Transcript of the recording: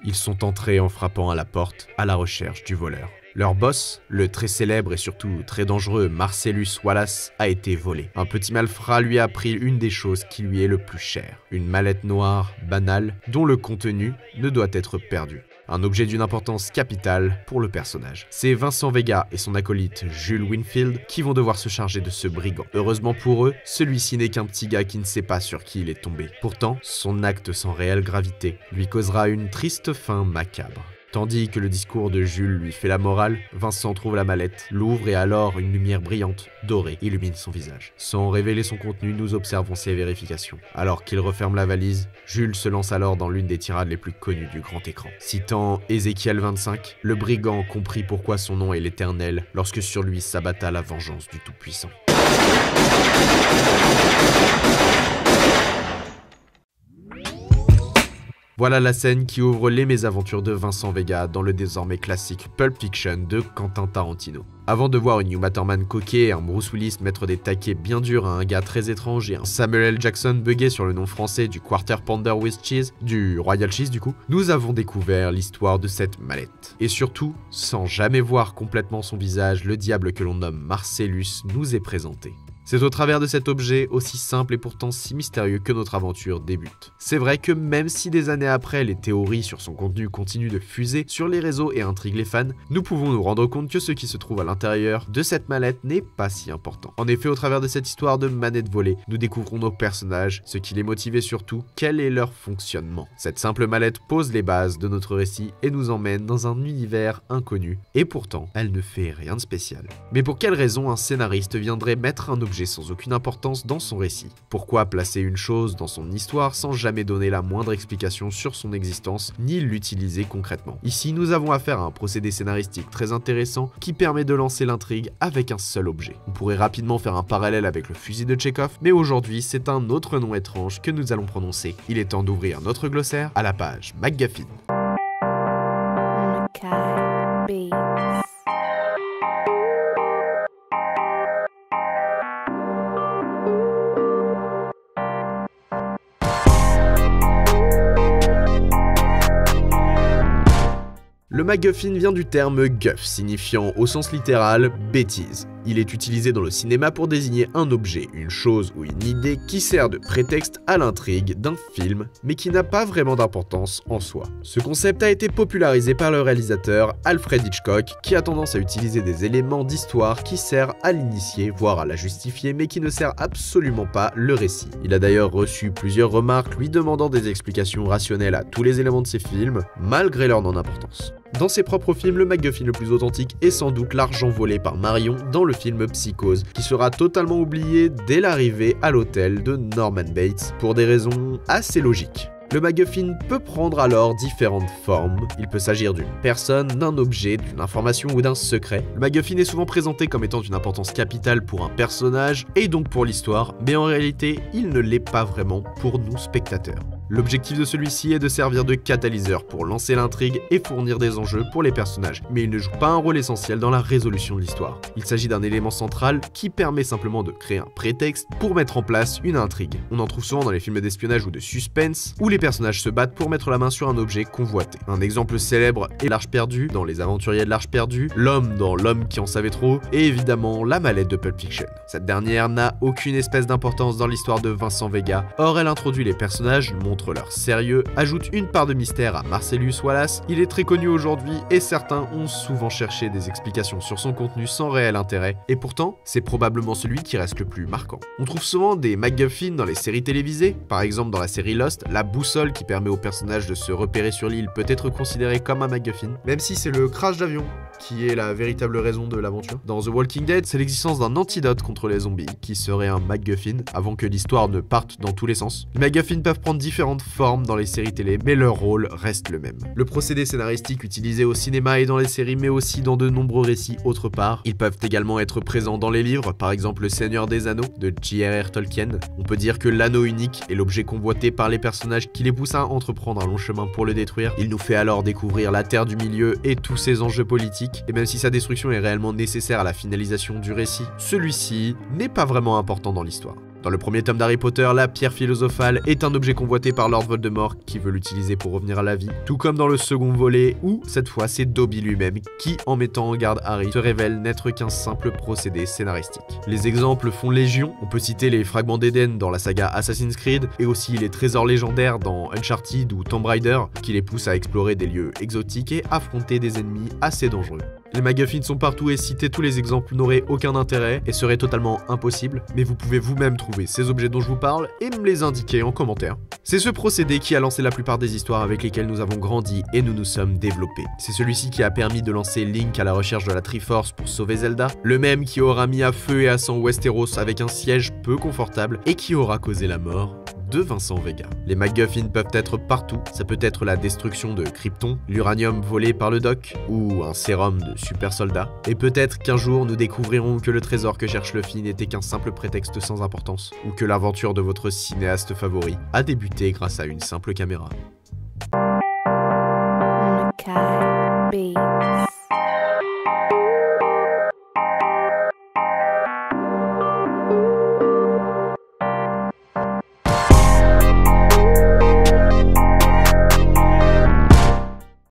Ils sont entrés en frappant à la porte à la recherche du voleur. Leur boss, le très célèbre et surtout très dangereux Marcellus Wallace, a été volé. Un petit malfrat lui a pris une des choses qui lui est le plus chère, une mallette noire banale dont le contenu ne doit être perdu. Un objet d'une importance capitale pour le personnage. C'est Vincent Vega et son acolyte Jules Winfield qui vont devoir se charger de ce brigand. Heureusement pour eux, celui-ci n'est qu'un petit gars qui ne sait pas sur qui il est tombé. Pourtant, son acte sans réelle gravité lui causera une triste fin macabre. Tandis que le discours de Jules lui fait la morale, Vincent trouve la mallette, l'ouvre et alors une lumière brillante, dorée, illumine son visage. Sans révéler son contenu, nous observons ses vérifications. Alors qu'il referme la valise, Jules se lance alors dans l'une des tirades les plus connues du grand écran. Citant Ézéchiel 25, le brigand comprit pourquoi son nom est l'Éternel lorsque sur lui s'abatta la vengeance du Tout-Puissant. Voilà la scène qui ouvre les mésaventures de Vincent Vega dans le désormais classique Pulp Fiction de Quentin Tarantino. Avant de voir une Uma Thurman coquée, un Bruce Willis mettre des taquets bien durs à un gars très étrange et un Samuel L. Jackson bugué sur le nom français du Quarter Pounder with Cheese, du Royal Cheese du coup, nous avons découvert l'histoire de cette mallette. Et surtout, sans jamais voir complètement son visage, le diable que l'on nomme Marcellus nous est présenté. C'est au travers de cet objet aussi simple et pourtant si mystérieux que notre aventure débute. C'est vrai que même si des années après, les théories sur son contenu continuent de fuser sur les réseaux et intriguent les fans, nous pouvons nous rendre compte que ce qui se trouve à l'intérieur de cette mallette n'est pas si important. En effet, au travers de cette histoire de manette volée, nous découvrons nos personnages, ce qui les motive et surtout, quel est leur fonctionnement. Cette simple mallette pose les bases de notre récit et nous emmène dans un univers inconnu, et pourtant, elle ne fait rien de spécial. Mais pour quelle raison un scénariste viendrait mettre un objet sans aucune importance dans son récit? Pourquoi placer une chose dans son histoire sans jamais donner la moindre explication sur son existence ni l'utiliser concrètement? Ici, nous avons affaire à un procédé scénaristique très intéressant qui permet de lancer l'intrigue avec un seul objet. On pourrait rapidement faire un parallèle avec le fusil de Tchekhov, mais aujourd'hui, c'est un autre nom étrange que nous allons prononcer. Il est temps d'ouvrir notre glossaire à la page MacGuffin. Le MacGuffin vient du terme guff, signifiant au sens littéral « bêtise ». Il est utilisé dans le cinéma pour désigner un objet, une chose ou une idée qui sert de prétexte à l'intrigue d'un film, mais qui n'a pas vraiment d'importance en soi. Ce concept a été popularisé par le réalisateur Alfred Hitchcock, qui a tendance à utiliser des éléments d'histoire qui servent à l'initier, voire à la justifier, mais qui ne sert absolument pas le récit. Il a d'ailleurs reçu plusieurs remarques lui demandant des explications rationnelles à tous les éléments de ses films, malgré leur non-importance. Dans ses propres films, le MacGuffin le plus authentique est sans doute l'argent volé par Marion dans le film Psychose, qui sera totalement oublié dès l'arrivée à l'hôtel de Norman Bates, pour des raisons assez logiques. Le MacGuffin peut prendre alors différentes formes. Il peut s'agir d'une personne, d'un objet, d'une information ou d'un secret. Le MacGuffin est souvent présenté comme étant d'une importance capitale pour un personnage et donc pour l'histoire, mais en réalité, il ne l'est pas vraiment pour nous spectateurs. L'objectif de celui-ci est de servir de catalyseur pour lancer l'intrigue et fournir des enjeux pour les personnages, mais il ne joue pas un rôle essentiel dans la résolution de l'histoire. Il s'agit d'un élément central qui permet simplement de créer un prétexte pour mettre en place une intrigue. On en trouve souvent dans les films d'espionnage ou de suspense, où les personnages se battent pour mettre la main sur un objet convoité. Un exemple célèbre est l'Arche perdue dans Les Aventuriers de l'Arche perdue, l'homme dans L'homme qui en savait trop, et évidemment la mallette de Pulp Fiction. Cette dernière n'a aucune espèce d'importance dans l'histoire de Vincent Vega, or elle introduit les personnages, montre leur sérieux, ajoute une part de mystère à Marcellus Wallace. Il est très connu aujourd'hui et certains ont souvent cherché des explications sur son contenu sans réel intérêt, et pourtant, c'est probablement celui qui reste le plus marquant. On trouve souvent des MacGuffins dans les séries télévisées, par exemple dans la série Lost, la boussole qui permet aux personnages de se repérer sur l'île peut être considérée comme un MacGuffin, même si c'est le crash d'avion qui est la véritable raison de l'aventure. Dans The Walking Dead, c'est l'existence d'un antidote contre les zombies qui serait un MacGuffin avant que l'histoire ne parte dans tous les sens. Les MacGuffins peuvent prendre différentes formes dans les séries télé, mais leur rôle reste le même. Le procédé scénaristique utilisé au cinéma et dans les séries, mais aussi dans de nombreux récits autre part. Ils peuvent également être présents dans les livres, par exemple Le Seigneur des Anneaux de J.R.R. Tolkien. On peut dire que l'anneau unique est l'objet convoité par les personnages qui les poussent à entreprendre un long chemin pour le détruire. Il nous fait alors découvrir la Terre du Milieu et tous ses enjeux politiques, et même si sa destruction est réellement nécessaire à la finalisation du récit, celui-ci n'est pas vraiment important dans l'histoire. Dans le premier tome d'Harry Potter, la pierre philosophale est un objet convoité par Lord Voldemort qui veut l'utiliser pour revenir à la vie, tout comme dans le second volet où, cette fois, c'est Dobby lui-même qui, en mettant en garde Harry, se révèle n'être qu'un simple procédé scénaristique. Les exemples font légion, on peut citer les fragments d'Eden dans la saga Assassin's Creed et aussi les trésors légendaires dans Uncharted ou Tomb Raider qui les poussent à explorer des lieux exotiques et affronter des ennemis assez dangereux. Les MacGuffins sont partout et citer tous les exemples n'aurait aucun intérêt et serait totalement impossible, mais vous pouvez vous-même trouver ces objets dont je vous parle et me les indiquer en commentaire. C'est ce procédé qui a lancé la plupart des histoires avec lesquelles nous avons grandi et nous nous sommes développés. C'est celui-ci qui a permis de lancer Link à la recherche de la Triforce pour sauver Zelda, le même qui aura mis à feu et à sang Westeros avec un siège peu confortable et qui aura causé la mort de Vincent Vega. Les MacGuffins peuvent être partout, ça peut être la destruction de Krypton, l'uranium volé par le Doc, ou un sérum de super soldat, et peut-être qu'un jour nous découvrirons que le trésor que cherche Luffy n'était qu'un simple prétexte sans importance, ou que l'aventure de votre cinéaste favori a débuté grâce à une simple caméra.